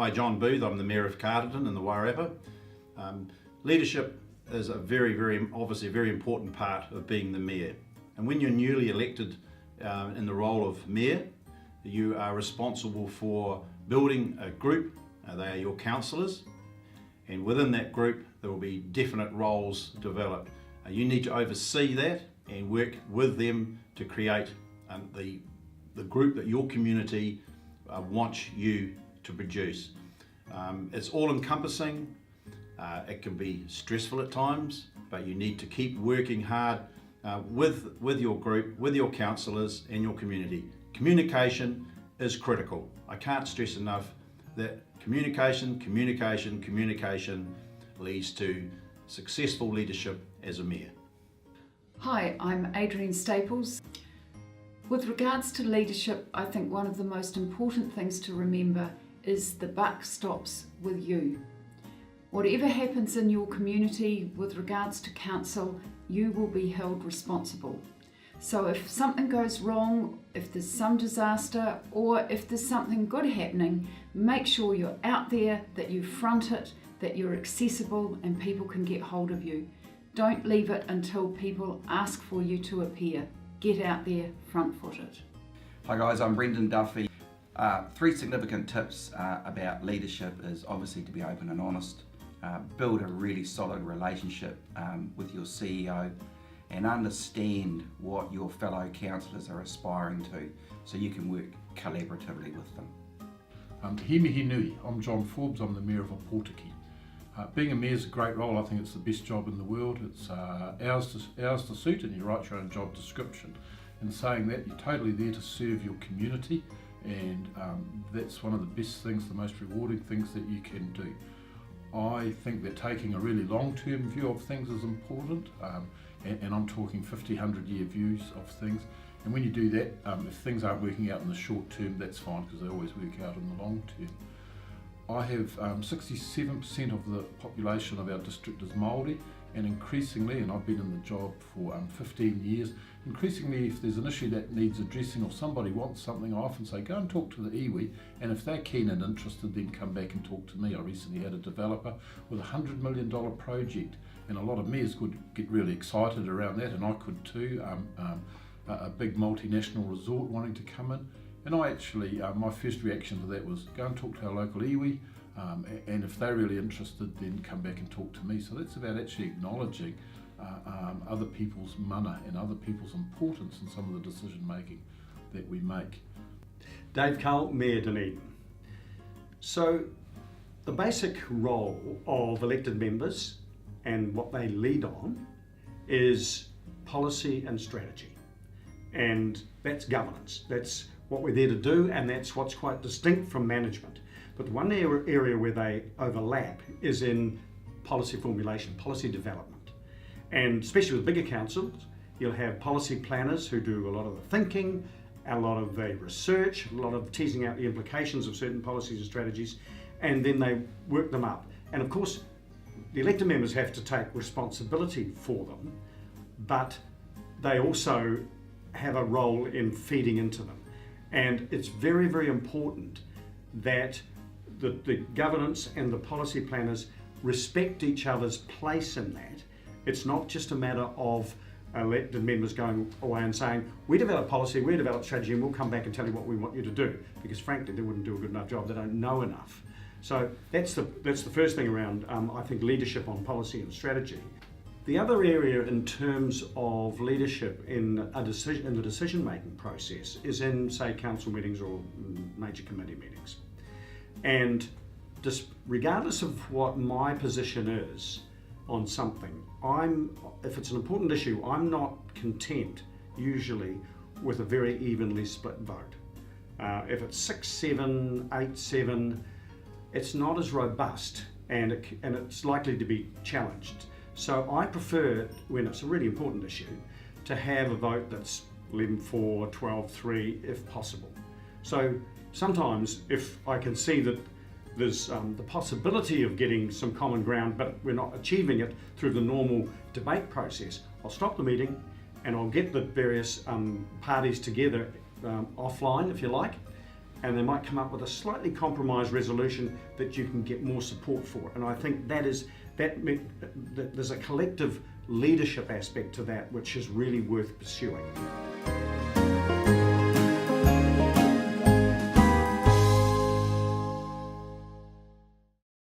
Hi, John Booth. I'm the Mayor of Carterton in the Wairarapa. Leadership is obviously a very important part of being the Mayor. And when you're newly elected in the role of Mayor, you are responsible for building a group. They are your councillors. And within that group, there will be definite roles developed. You need to oversee that and work with them to create the group that your community wants you to produce. It's all-encompassing. It can be stressful at times, but you need to keep working hard with your group, with your councillors and your community. Communication is critical. I can't stress enough that communication leads to successful leadership as a mayor. Hi, I'm Adrienne Staples. With regards to leadership, I think one of the most important things to remember is the buck stops with you. Whatever happens in your community with regards to council, you will be held responsible. So if something goes wrong, if there's some disaster, or if there's something good happening, make sure you're out there, that you front it, that you're accessible and people can get hold of you. Don't leave it until people ask for you to appear. Get out there front-footed. Hi guys, I'm Brendan Duffy. 3 significant tips about leadership is obviously to be open and honest, build a really solid relationship with your CEO, and understand what your fellow councillors are aspiring to so you can work collaboratively with them. He mihi nui. I'm John Forbes, I'm the Mayor of Opotiki. Being a mayor is a great role. I think it's the best job in the world. It's ours to suit, and you write your own job description. In saying that, you're totally there to serve your community, and that's one of the best things, the most rewarding things that you can do. I think that taking a really long-term view of things is important, and I'm talking 50, 100-year views of things. And when you do that, if things aren't working out in the short term, that's fine, because they always work out in the long term. I have 67% of the population of our district is Māori, and increasingly, and I've been in the job for 15 years, increasingly if there's an issue that needs addressing or somebody wants something, I often say go and talk to the iwi, and if they're keen and interested, then come back and talk to me. I recently had a developer with a $100 million project, and a lot of mayors could get really excited around that, and I could too. A big multinational resort wanting to come in. And I actually, my first reaction to that was go and talk to our local iwi, and if they're really interested, then come back and talk to me. So that's about actually acknowledging other people's mana and other people's importance in some of the decision making that we make. Dave Cull, Mayor Dunedin. So the basic role of elected members and what they lead on is policy and strategy. And that's governance. That's what we're there to do, and that's what's quite distinct from management. But the one area where they overlap is in policy formulation, policy development. And especially with bigger councils, you'll have policy planners who do a lot of the thinking, a lot of the research, a lot of teasing out the implications of certain policies and strategies, and then they work them up. And of course, the elected members have to take responsibility for them, but they also have a role in feeding into them. And it's very, very important that the governance and the policy planners respect each other's place in that. It's not just a matter of elected members going away and saying, we develop policy, we develop strategy, and we'll come back and tell you what we want you to do, because frankly they wouldn't do a good enough job, they don't know enough. So that's the first thing around, I think, leadership on policy and strategy. The other area in terms of leadership in the decision-making process is in, say, council meetings or major committee meetings. And just regardless of what my position is on something, if it's an important issue, I'm not content usually with a very evenly split vote. If it's 6-7, 8-7, it's not as robust, and it's likely to be challenged. So I prefer, when it's a really important issue, to have a vote that's 11-4, 12-3 if possible. So sometimes if I can see that there's the possibility of getting some common ground, but we're not achieving it through the normal debate process, I'll stop the meeting and I'll get the various parties together offline, if you like, and they might come up with a slightly compromised resolution that you can get more support for. And I think there's a collective leadership aspect to that which is really worth pursuing.